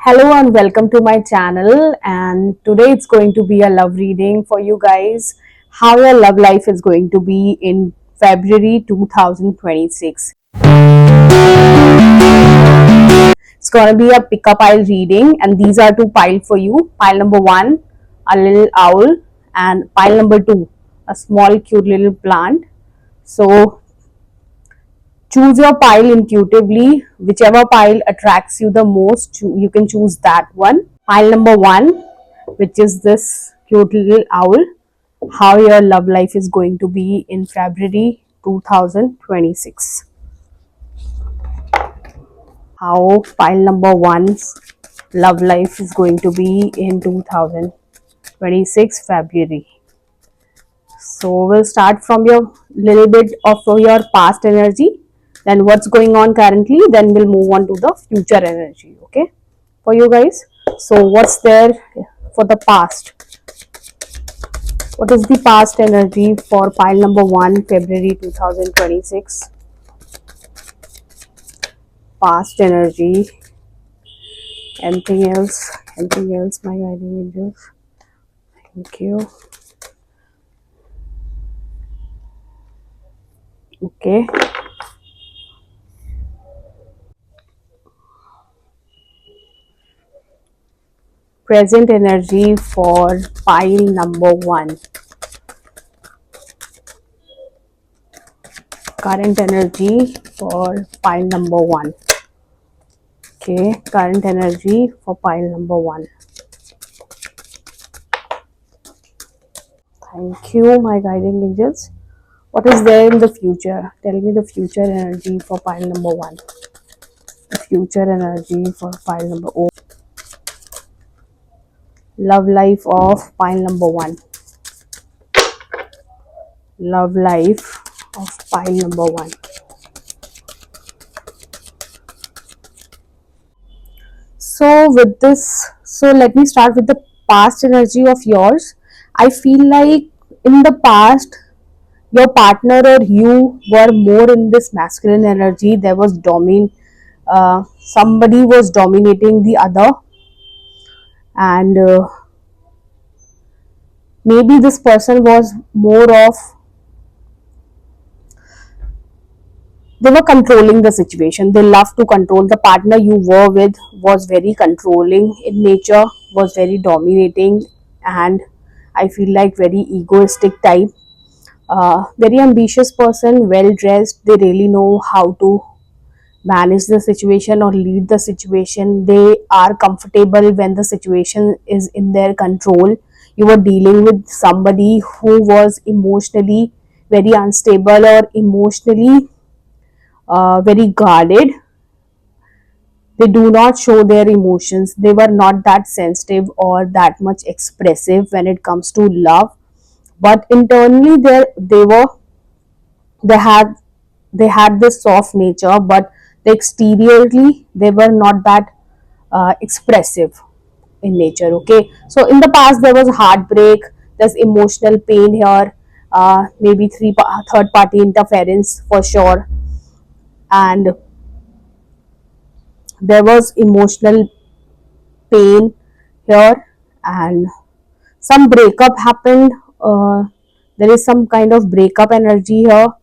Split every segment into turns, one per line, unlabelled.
Hello and welcome to my channel, and today it's going to be a love reading for you guys. How your love life is going to be in February 2026. It's going to be a pick a pile reading, and these are two piles for you. Pile number 1, a little owl, and pile number 2, a small cute little plant. So choose your pile intuitively. Whichever pile attracts you the most, you can choose that one. Pile number 1, which is this cute little owl, how your love life is going to be in February 2026. How pile number 1's love life is going to be in 2026 February. So we'll start from your little bit of your past energy, then what's going on currently, then we'll move on to the future energy, okay, for you guys. So what's there for the past? What is the past energy for pile number 1, February 2026? Past energy. Anything else? Anything else, my guiding angels? Thank you. Okay. Present energy for pile number 1. Current energy for pile number 1. Okay, current energy for pile number 1. Thank you, my guiding angels. What is there in the future? Tell me the future energy for pile number 1. The future energy for pile number 0. Love life of pile number 1. Love life of pile number 1. So with this, so let me start with the past energy of yours. I feel like in the past, your partner or you were more in this masculine energy. There was somebody was dominating the other, and maybe this person was more of, they were controlling the situation. They love to control. The partner you were with was very controlling in nature, was very dominating, and I feel like very egoistic type. Very ambitious person, well dressed. They really know how to manage the situation or lead the situation. They are comfortable when the situation is in their control. You were dealing with somebody who was emotionally very unstable or emotionally very guarded. They do not show their emotions. They were not that sensitive or that much expressive when it comes to love, but internally they had they had this soft nature, but the exteriorly they were not that expressive in nature. Okay, so in the past there was heartbreak, there's emotional pain here, maybe third party interference for sure, and there was emotional pain here, and some breakup happened. There is some kind of breakup energy here.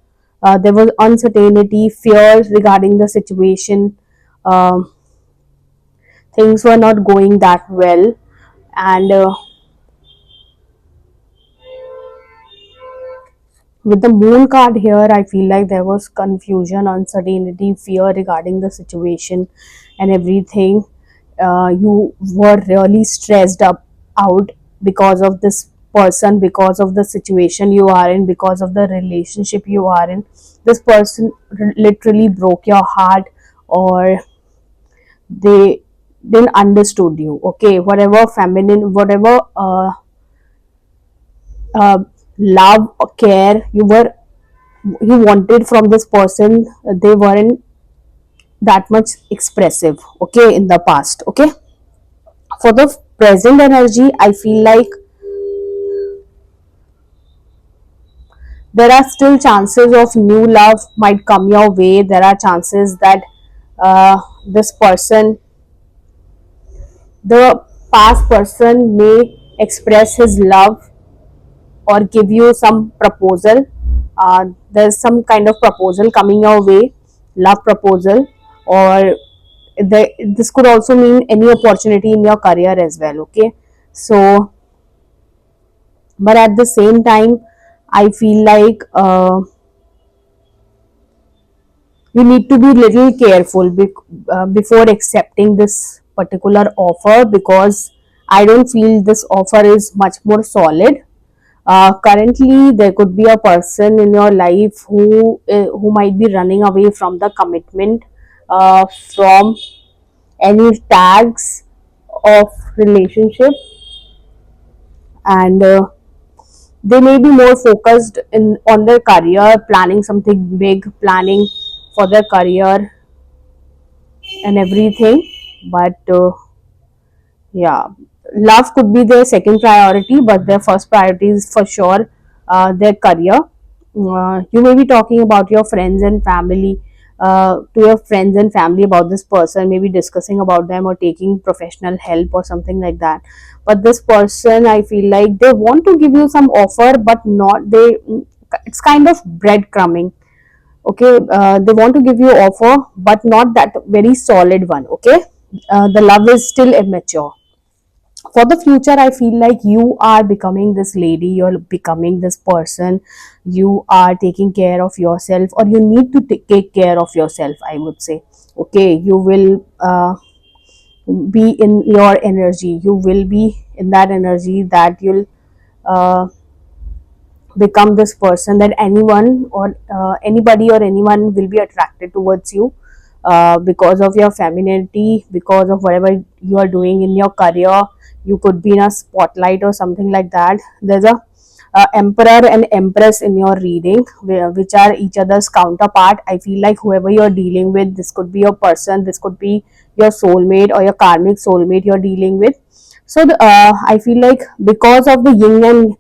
There was uncertainty, fear regarding the situation. Um Things were not going that well, and with the moon card here, I feel like there was confusion, uncertainty, fear regarding the situation and everything. You were really stressed up out because of this person, because of the situation you are in, because of the relationship you are in. This person literally broke your heart, or they didn't understood you. Okay, whatever feminine, whatever uh, love or care you wanted from this person, they weren't that much expressive, okay, in the past. Okay, for the present energy, I feel like there are still chances of new love might come your way. There are chances that this person The past person may express his love or give you some proposal. There's some kind of proposal coming your way, love proposal, or this could also mean any opportunity in your career as well. Okay, so but at the same time, I feel like you need to be little careful before accepting this particular offer, because I don't feel this offer is much more solid. Currently there could be a person in your life who might be running away from the commitment, from any tags of relationship, and they may be more focused in on their career, planning something big, planning for their career and everything. But yeah, love could be their second priority, but their first priority is for sure their career. You may be talking about your friends and family, to your friends and family about this person, maybe discussing about them or taking professional help or something like that. But this person, I feel like they want to give you some offer, but not they. It's kind of breadcrumbing. Okay, they want to give you offer, but not that very solid one. Okay, the love is still immature. For the future, I feel like you are becoming this lady, you're becoming this person, you are taking care of yourself, or you need to take care of yourself, I would say. Okay, you will be in your energy, you will be in that energy that you'll uh, become this person that anyone or anybody or anyone will be attracted towards you, because of your femininity, because of whatever you are doing in your career. You could be in a spotlight or something like that. There's a emperor and empress in your reading, which are each other's counterpart. I feel like whoever you're dealing with, this could be your person, this could be your soulmate or your karmic soulmate you're dealing with. So I feel like because of the yin and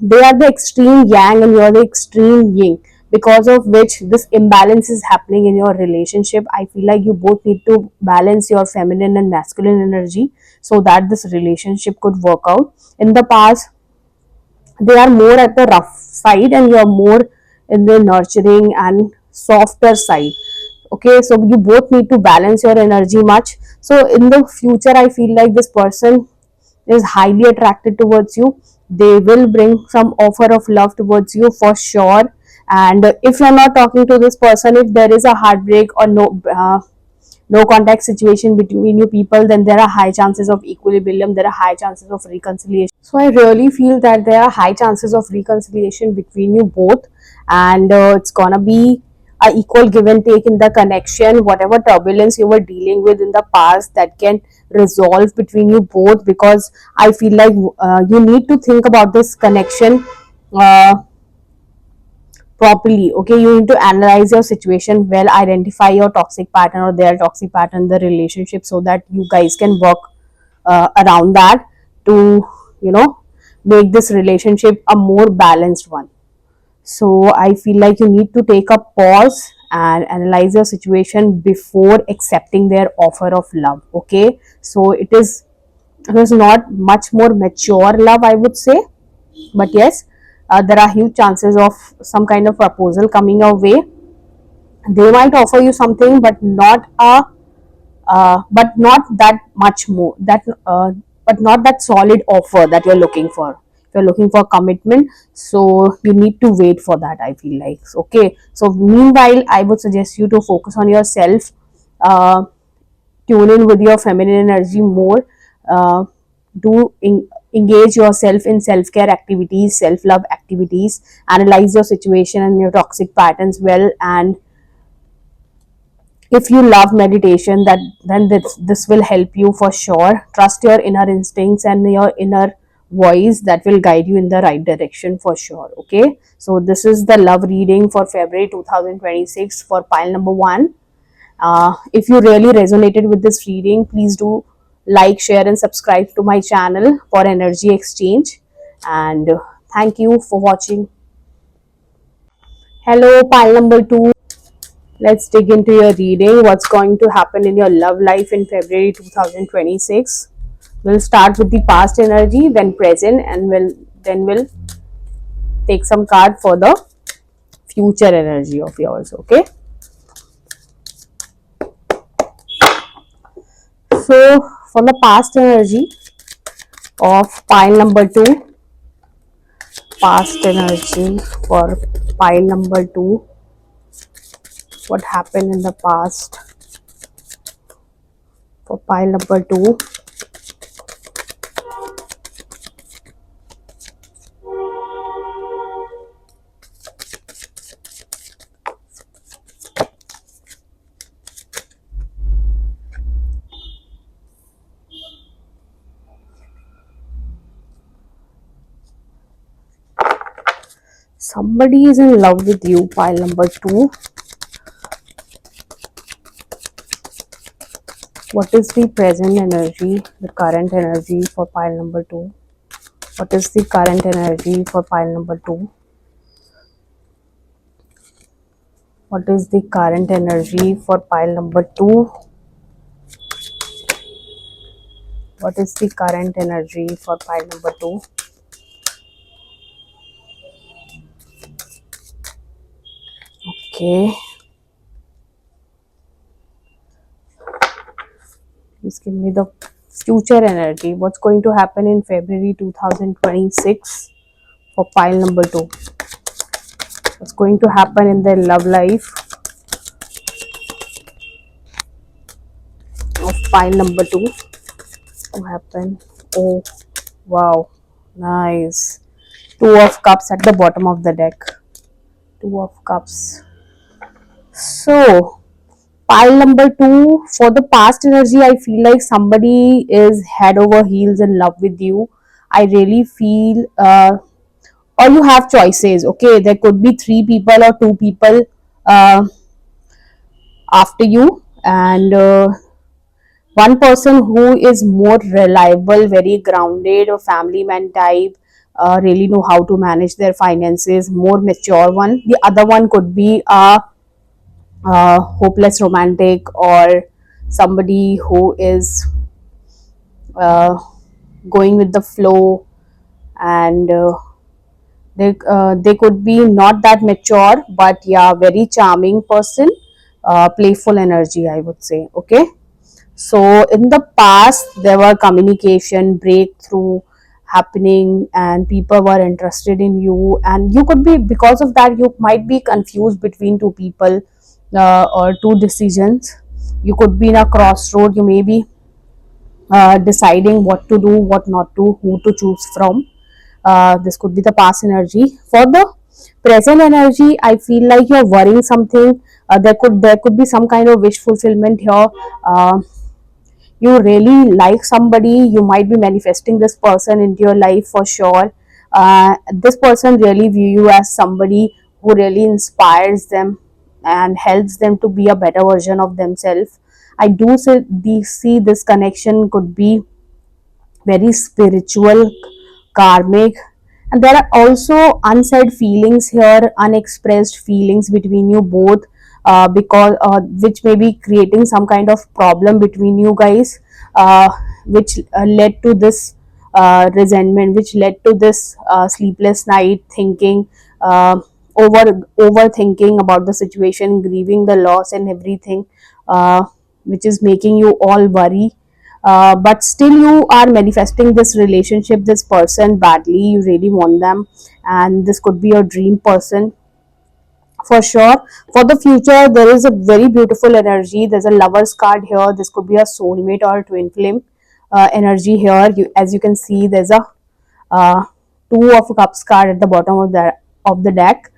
they are the extreme yang and you're the extreme yin, because of which this imbalance is happening in your relationship. I feel like you both need to balance your feminine and masculine energy so that this relationship could work out. In the past, they are more at the rough side and you're more in the nurturing and softer side. Okay, so you both need to balance your energy much. So in the future, I feel like this person is highly attracted towards you. They will bring some offer of love towards you for sure. And if you're not talking to this person, if there is a heartbreak or no contact situation between you people, then there are high chances of equilibrium, there are high chances of reconciliation. So I really feel that there are high chances of reconciliation between you both, and it's gonna be a equal give and take in the connection. Whatever turbulence you were dealing with in the past, that can resolve between you both, because I feel like you need to think about this connection uh, properly. Okay, you need to analyze your situation well, identify your toxic pattern or their toxic pattern, the relationship, so that you guys can work around that to, you know, make this relationship a more balanced one. So I feel like you need to take a pause and analyze your situation before accepting their offer of love. Okay, so it is not much more mature love, I would say. But yes, there are huge chances of some kind of proposal coming your way. They might offer you something, but not that much more, but not that solid offer that you're looking for. If you're looking for commitment, so you need to wait for that, I feel like. Okay, so meanwhile, I would suggest you to focus on yourself, uh, tune in with your feminine energy more, uh, engage yourself in self-care activities, self-love activities, analyze your situation and your toxic patterns well. And if you love meditation, that then this will help you for sure. Trust your inner instincts and your inner voice, that will guide you in the right direction for sure. Okay, so this is the love reading for February 2026 for pile number 1. If you really resonated with this reading, please do like, share, and subscribe to my channel for energy exchange. And thank you for watching. Hello, pile number 2. Let's dig into your reading. What's going to happen in your love life in February 2026? We'll start with the past energy, then present, and we'll take some card for the future energy of yours. Okay. So for the past energy of pile number two, past energy for pile number two, what happened in the past for pile number two. Somebody is in love with you, pile number two. What is the present energy, the current energy for pile number two? What is the current energy for pile number two? What is the current energy for pile number two? What is the current energy for pile number two? Okay. Please give me the future energy. What's going to happen in February 2026 for pile number two? What's going to happen in their love life of pile number two? What happened? Oh, wow. Nice. Two of cups at the bottom of the deck. Two of cups. So, pile number two, for the past energy, I feel like somebody is head over heels in love with you. I really feel, or you have choices. Okay, there could be three people or two people uh, after you, and one person who is more reliable, very grounded, or family man type, really know how to manage their finances, more mature one. The other one could be a hopeless romantic, or somebody who is uh, going with the flow, and they could be not that mature, but yeah, very charming person, playful energy, I would say. Okay. So in the past, there were communication breakthrough happening, and people were interested in you, and you could be, because of that, you might be confused between two people, or two decisions. You could be in a crossroad. You may be deciding what to do, what not to, who to choose from. This could be the past energy. For the present energy, I feel like you're worrying something. There could be some kind of wish fulfillment here. You really like somebody, you might be manifesting this person into your life for sure. This person really view you as somebody who really inspires them and helps them to be a better version of themselves. I do see this connection could be very spiritual, karmic, and there are also unsaid feelings here, unexpressed feelings between you both, because which may be creating some kind of problem between you guys, which led to this resentment, which led to this sleepless night thinking, over overthinking about the situation, grieving the loss and everything, which is making you all worry. But still you are manifesting this relationship, this person badly, you really want them, and this could be your dream person for sure. For the future, there is a very beautiful energy. There's a lover's card here. This could be a soulmate or a twin flame energy here. As you can see, there's a uh, two of cups card at the bottom of the deck.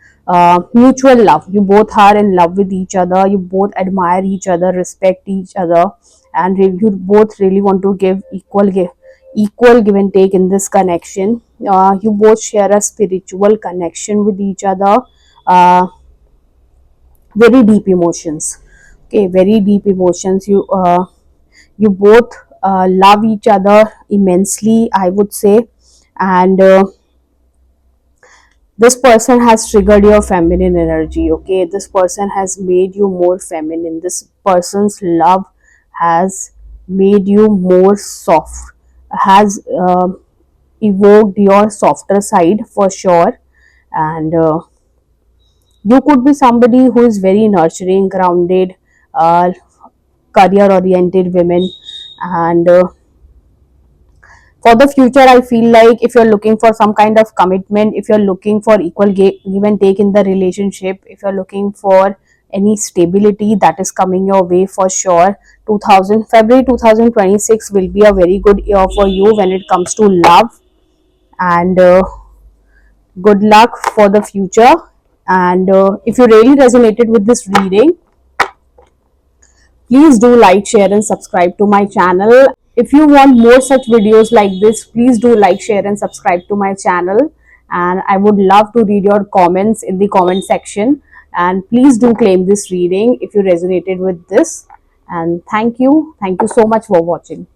Mutual love, you both are in love with each other, you both admire each other, respect each other, and you both really want to give equal give and take in this connection. You both share a spiritual connection with each other. uh, very deep emotions. Okay, very deep emotions. You both love each other immensely, I would say. And this person has triggered your feminine energy. Okay, this person has made you more feminine. This person's love has made you more soft, has evoked your softer side for sure. And you could be somebody who is very nurturing, grounded, uh, career oriented women. And for the future, I feel like if you're looking for some kind of commitment, if you're looking for equal give and take in the relationship, if you're looking for any stability, that is coming your way for sure. 2000 February 2026 will be a very good year for you when it comes to love. And good luck for the future. And if you really resonated with this reading, please do like, share, and subscribe to my channel. If you want more such videos like this, please do like, share, and subscribe to my channel. And I would love to read your comments in the comment section. And please do claim this reading if you resonated with this. And thank you. Thank you so much for watching.